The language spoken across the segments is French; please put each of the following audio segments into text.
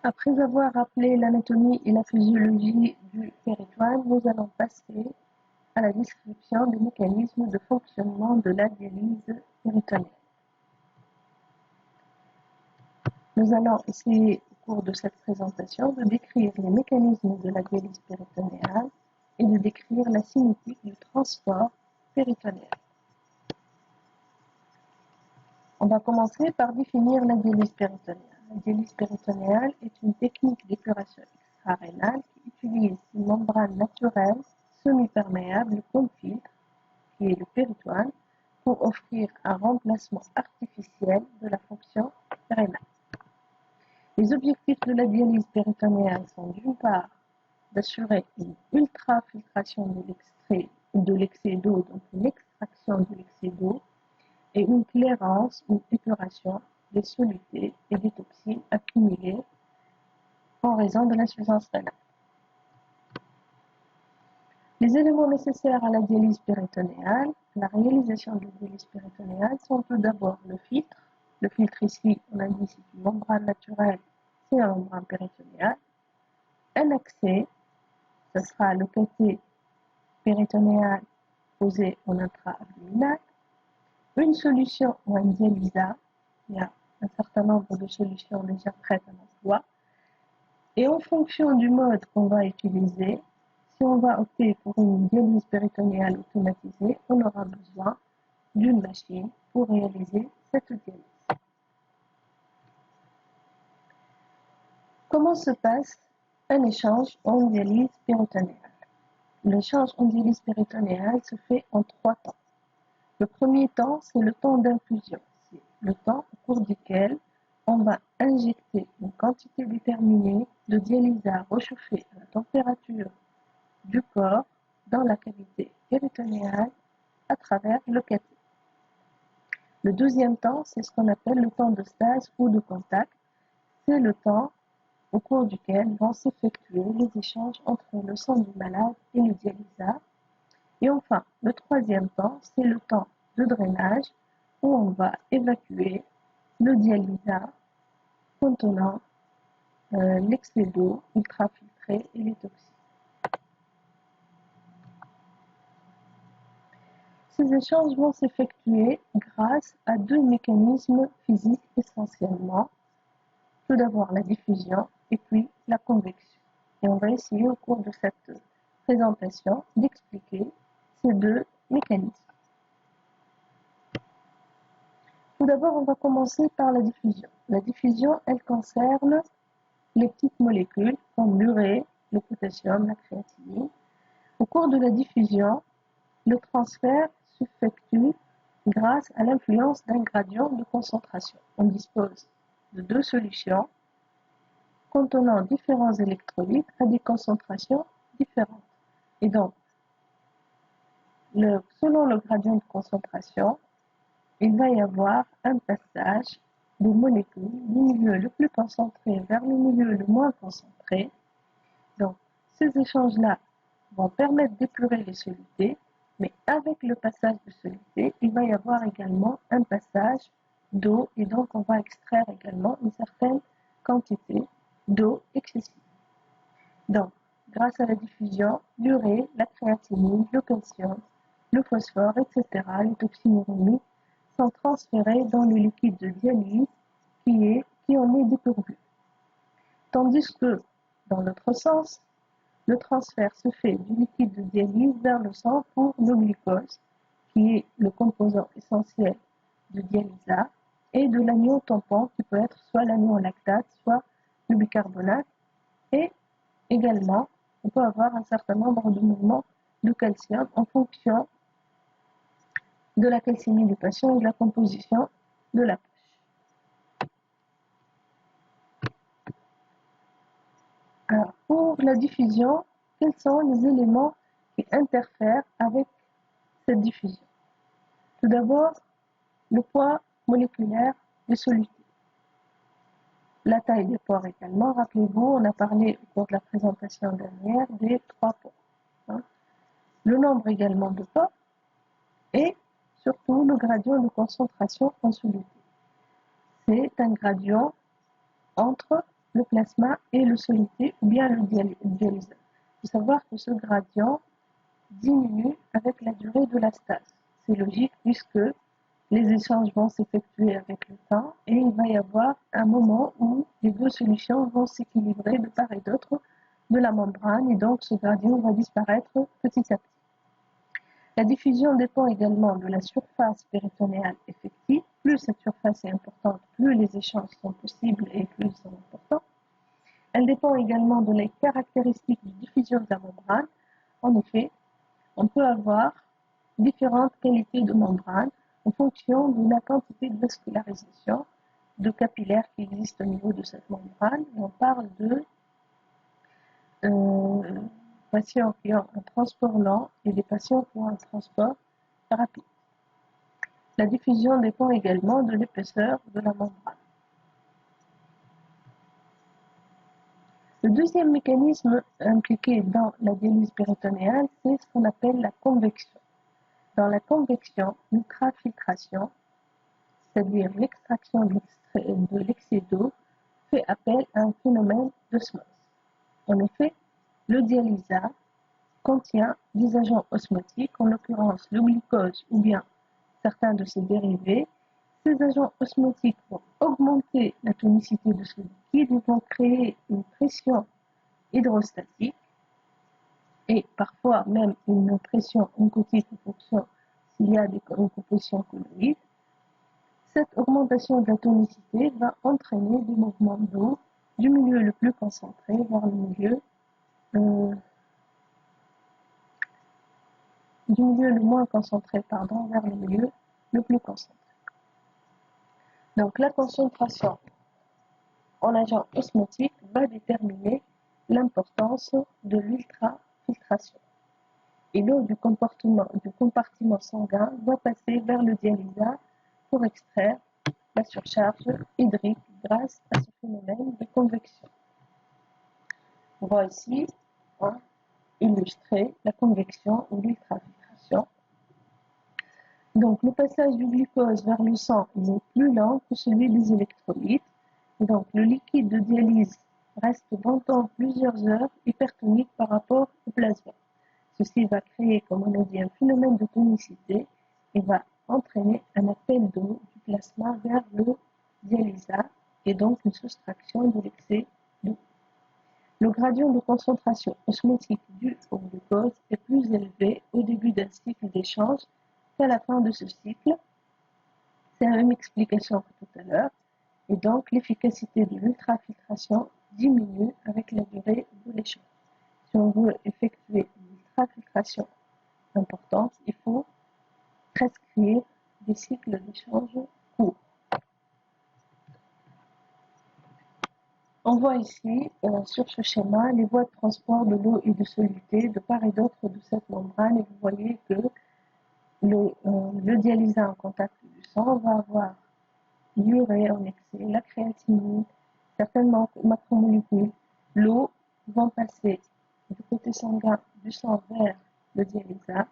Après avoir rappelé l'anatomie et la physiologie du péritoine, nous allons passer à la description des mécanismes de fonctionnement de la dialyse péritonéale. Nous allons essayer au cours de cette présentation de décrire les mécanismes de la dialyse péritonéale et de décrire la cinétique du transport péritonéal. On va commencer par définir la dialyse péritonéale. La dialyse péritonéale est une technique d'épuration extra-rénale qui utilise une membrane naturelle semi-perméable comme filtre, qui est le péritoine, pour offrir un remplacement artificiel de la fonction rénale. Les objectifs de la dialyse péritonéale sont d'une part d'assurer une ultrafiltration de l'excès d'eau, donc une extraction de l'excès d'eau, et une clairance, une épuration des solutés et des toxines accumulées en raison de l'insuffisance rénale. Les éléments nécessaires à la dialyse péritonéale, la réalisation de la dialyse péritonéale sont tout d'abord le filtre. Le filtre ici, on a dit, c'est une membrane naturelle, c'est la membrane péritonéale. Un accès, ce sera le cathé péritonéal posé en intra-abdominal. Une solution ou un dialysat, il y a un certain nombre de solutions déjà prêtes à l'emploi. Et en fonction du mode qu'on va utiliser, si on va opter pour une dialyse péritonéale automatisée, on aura besoin d'une machine pour réaliser cette dialyse. Comment se passe un échange en dialyse péritonéale? L'échange en dialyse péritonéale se fait en 3 temps. Le premier temps, c'est le temps d'infusion. C'est le temps au cours duquel on va injecter une quantité déterminée de dialysat réchauffé à la température du corps dans la cavité péritonéale à travers le cathé. Le deuxième temps, c'est ce qu'on appelle le temps de stase ou de contact. C'est le temps au cours duquel vont s'effectuer les échanges entre le sang du malade et le dialysat. Et enfin, le troisième temps, c'est le temps de drainage où on va évacuer le dialysat contenant l'excès d'eau ultrafiltré et les toxines. Ces échanges vont s'effectuer grâce à 2 mécanismes physiques essentiellement. Tout d'abord la diffusion et puis la convection. Et on va essayer au cours de cette présentation d'expliquer ces 2 mécanismes. Tout d'abord, on va commencer par la diffusion. La diffusion, elle concerne les petites molécules comme l'urée, le potassium, la créatinine. Au cours de la diffusion, le transfert s'effectue grâce à l'influence d'un gradient de concentration. On dispose de 2 solutions contenant différents électrolytes à des concentrations différentes. Et donc, selon le gradient de concentration, il va y avoir un passage des molécules du milieu le plus concentré vers le milieu le moins concentré. Donc, ces échanges-là vont permettre d'épurer les solutés, mais avec le passage de solutés, il va y avoir également un passage d'eau, et donc on va extraire également une certaine quantité d'eau excessive. Donc, grâce à la diffusion, l'urée, la créatinine, le calcium, le phosphore, etc., les toxines urémiques sont transférés dans le liquide de dialyse qui en est dépourvu. Tandis que, dans l'autre sens, le transfert se fait du liquide de dialyse vers le sang pour le glucose, qui est le composant essentiel du dialysat, et de l'anion tampon, qui peut être soit l'anion lactate, soit le bicarbonate, et également, on peut avoir un certain nombre de mouvements de calcium en fonction de la calcémie du patient et de la composition de la poche. Alors, pour la diffusion, quels sont les éléments qui interfèrent avec cette diffusion? Tout d'abord, le poids moléculaire des solutés. La taille des pores également. Rappelez-vous, on a parlé au cours de la présentation dernière des 3 pores. Le nombre également de pores et surtout le gradient de concentration en soluté. C'est un gradient entre le plasma et le soluté ou bien le dialyseur. Il faut savoir que ce gradient diminue avec la durée de la stase. C'est logique puisque les échanges vont s'effectuer avec le temps et il va y avoir un moment où les deux solutions vont s'équilibrer de part et d'autre de la membrane et donc ce gradient va disparaître petit à petit. La diffusion dépend également de la surface péritonéale effective. Plus cette surface est importante, plus les échanges sont possibles et plus ils sont importants. Elle dépend également de les caractéristiques de diffusion de la membrane. En effet, on peut avoir différentes qualités de membrane en fonction de la quantité de vascularisation de capillaires qui existent au niveau de cette membrane. Et on parle de patients qui ont un transport lent et des patients qui ont un transport rapide. La diffusion dépend également de l'épaisseur de la membrane. Le deuxième mécanisme impliqué dans la dialyse péritonéale, c'est ce qu'on appelle la convection. Dans la convection, l'ultrafiltration, c'est-à-dire l'extraction de l'excès d'eau, fait appel à un phénomène d'osmose. En effet, le dialysat contient des agents osmotiques, en l'occurrence le glucose ou bien certains de ses dérivés. Ces agents osmotiques vont augmenter la tonicité de ce liquide et vont créer une pression hydrostatique et parfois même une pression oncotique en fonction s'il y a une composition colloïde. Cette augmentation de la tonicité va entraîner des mouvements d'eau du milieu le plus concentré vers le milieu du milieu le moins concentré, vers le milieu le plus concentré. Donc la concentration en agent osmotique va déterminer l'importance de l'ultrafiltration. Et l'eau du compartiment sanguin va passer vers le dialysat pour extraire la surcharge hydrique grâce à ce phénomène de convection. On va ici illustrer la convection ou l'ultrafiltration. Donc, le passage du glucose vers le sang est plus lent que celui des électrolytes. Et donc, le liquide de dialyse reste longtemps, plusieurs heures, hypertonique par rapport au plasma. Ceci va créer, comme on a dit, un phénomène de tonicité et va entraîner un appel d'eau du plasma vers le dialysat et donc une soustraction de l'excès d'eau. Le gradient de concentration osmotique dû au glucose est plus élevé au début d'un cycle d'échange qu'à la fin de ce cycle. C'est la même explication que tout à l'heure. Et donc, l'efficacité de l'ultrafiltration diminue avec la durée de l'échange. Si on veut effectuer une ultrafiltration importante, il faut prescrire des cycles d'échange courts. On voit ici, sur ce schéma, les voies de transport de l'eau et de soluté de part et d'autre de cette membrane. Et vous voyez que le dialysat en contact du sang va avoir l'urée en excès, la créatinine, certaines macromolécules. L'eau vont passer du côté sanguin du sang vers le dialysat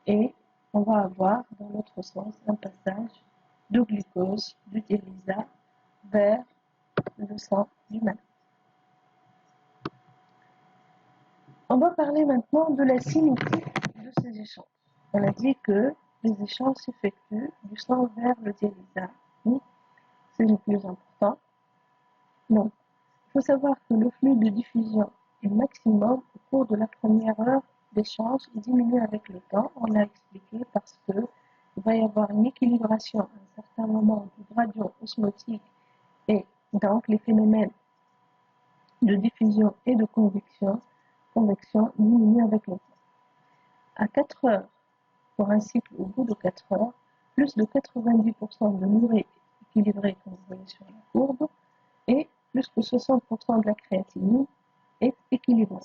et on va avoir dans l'autre sens un passage de glucose du dialysat vers le sang du malade. On va parler maintenant de la cinétique de ces échanges. On a dit que les échanges s'effectuent du sang vers le dialysat. C'est le plus important. Donc, il faut savoir que le flux de diffusion est maximum au cours de la première heure d'échange et diminue avec le temps. On l'a expliqué parce que il va y avoir une équilibration à un certain moment du gradient osmotique et donc les phénomènes de diffusion et de convection diminuent avec le temps. À 4 heures, pour un cycle au bout de 4 heures, plus de 90% de l'urée équilibrée, comme vous voyez sur la courbe, et plus que 60% de la créatinine est équilibrée.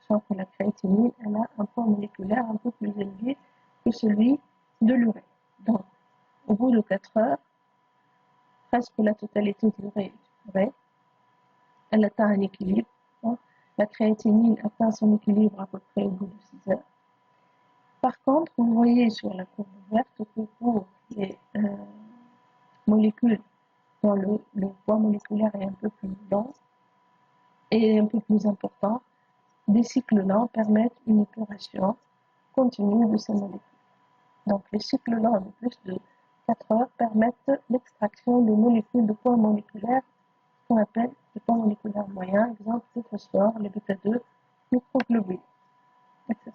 Sachant que la créatinine, elle a un poids moléculaire un peu plus élevé que celui de l'urée. Donc, au bout de 4 heures, presque la totalité de l'urée est équilibrée. Elle atteint un équilibre. La créatinine atteint son équilibre à peu près au bout de 6 heures. Par contre, vous voyez sur la courbe verte que pour les molécules dont le poids moléculaire est un peu plus lent, Et un peu plus important, des cycles lents permettent une épuration continue de ces molécules. Donc, les cycles lents de plus de 4 heures permettent l'extraction de molécules de poids moléculaire qu'on appelle des poids moléculaires moyens, exemple le phosphore, les bêta-2, microglobules, etc.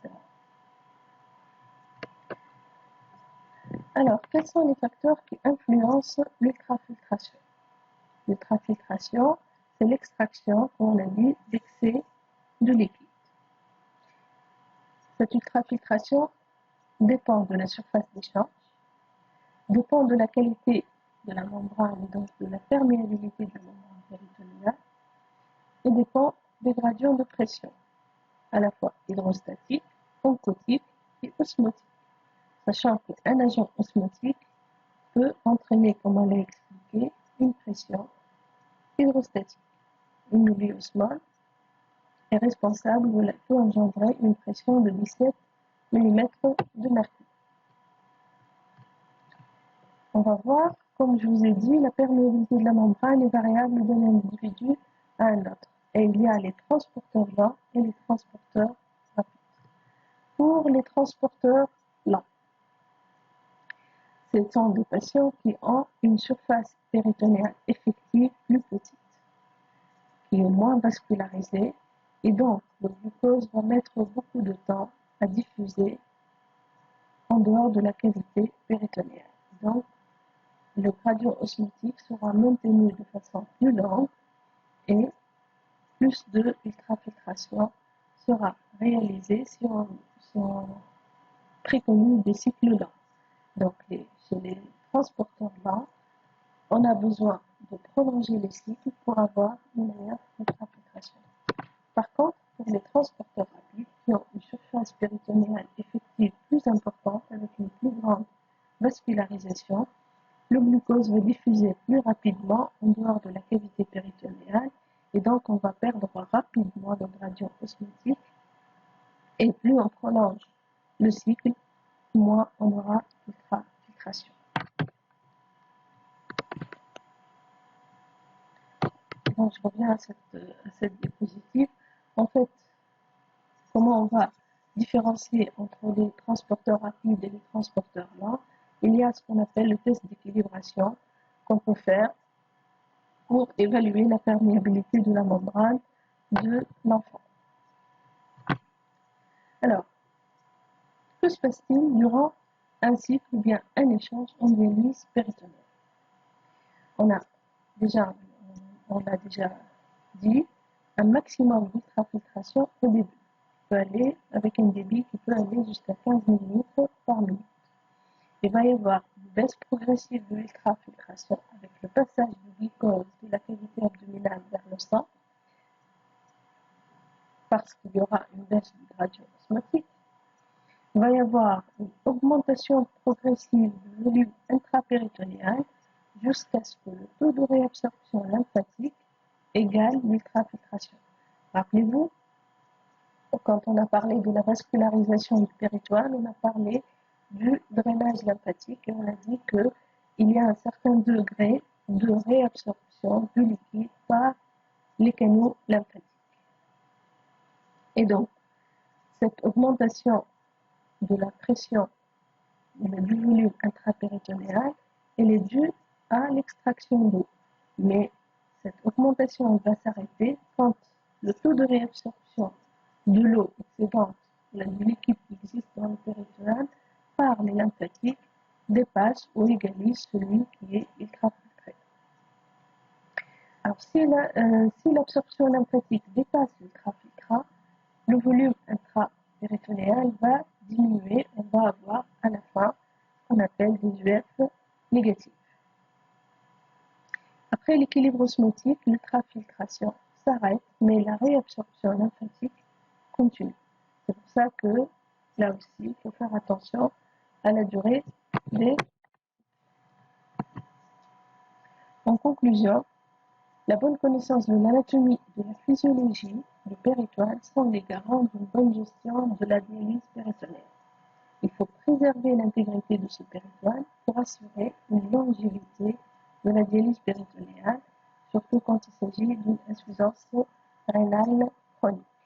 Alors, quels sont les facteurs qui influencent l'ultrafiltration? L'ultrafiltration, c'est l'extraction, comme on a dit, d'excès de liquide. Cette ultrafiltration dépend de la surface d'échange, dépend de la qualité de la membrane, donc de la perméabilité de la membrane péritonéale, et dépend des gradients de pression, à la fois hydrostatique, oncotique et osmotique. Sachant qu'un agent osmotique peut entraîner, comme on l'a expliqué, une pression hydrostatique. Une oliosmole est responsable ou peut engendrer une pression de 17 mm de mercure. On va voir, comme je vous ai dit, la perméabilité de la membrane est variable d'un individu à un autre. Et il y a les transporteurs lents et les transporteurs rapides. Pour les transporteurs lents, ce sont des patients qui ont une surface péritonéale effective plus petite, qui est moins vascularisée, et donc le glucose va mettre beaucoup de temps à diffuser en dehors de la cavité péritonéale. Donc, le gradient osmotique sera maintenu de façon plus lente et plus de ultrafiltration sera réalisée si on préconise des cycles lents. Donc, chez les transporteurs lents, on a besoin de prolonger les cycles pour avoir une meilleure ultrafiltration. Par contre, pour les transporteurs rapides qui ont une surface péritonéale effective plus importante avec une plus grande vascularisation, le glucose va diffuser plus rapidement en dehors de la cavité péritonéale et donc on va perdre rapidement le gradient osmotique et plus on prolonge le cycle, moins on aura d'ultrafiltration. Donc je reviens à cette diapositive. En fait, comment on va différencier entre les transporteurs rapides et les transporteurs lents? Il y a ce qu'on appelle le test d'équilibration qu'on peut faire pour évaluer la perméabilité de la membrane de l'enfant. Alors, que se passe-t-il durant un cycle ou bien un échange en dialyse péritonéale? On l'a déjà dit, un maximum d'ultrafiltration au début. Peut aller avec un débit qui peut aller jusqu'à 15 ml par minute. Il va y avoir une baisse progressive de l'ultrafiltration avec le passage du glucose de la cavité abdominale vers le sang, parce qu'il y aura une baisse du gradient osmotique. Il va y avoir une augmentation progressive du volume intrapéritonéal jusqu'à ce que le taux de réabsorption lymphatique égale l'ultrafiltration. Rappelez-vous, quand on a parlé de la vascularisation du péritoine, on a parlé du drainage lymphatique et on a dit qu'il y a un certain degré de réabsorption du liquide par les canaux lymphatiques. Et donc, cette augmentation de la pression du volume intrapéritonéal, elle est due à l'extraction d'eau. Mais cette augmentation va s'arrêter quand le taux de réabsorption de l'eau excédente du liquide qui existe dans le péritonéal par les lymphatiques dépasse ou égalise celui qui est ultrafiltré. Alors, si l'absorption lymphatique dépasse l'ultrafiltrat, le volume intrapéritonéal va diminuer, on va avoir à la fin ce qu'on appelle des UF négatifs. Après l'équilibre osmotique, l'ultrafiltration s'arrête, mais la réabsorption lymphatique continue. C'est pour ça que, là aussi, il faut faire attention à la durée des... En conclusion, la bonne connaissance de l'anatomie et de la physiologie du péritoine sont les garants d'une bonne gestion de la dialyse péritonéale. Il faut préserver l'intégrité de ce péritoine pour assurer une longévité de la dialyse péritonéale, surtout quand il s'agit d'une insuffisance rénale chronique.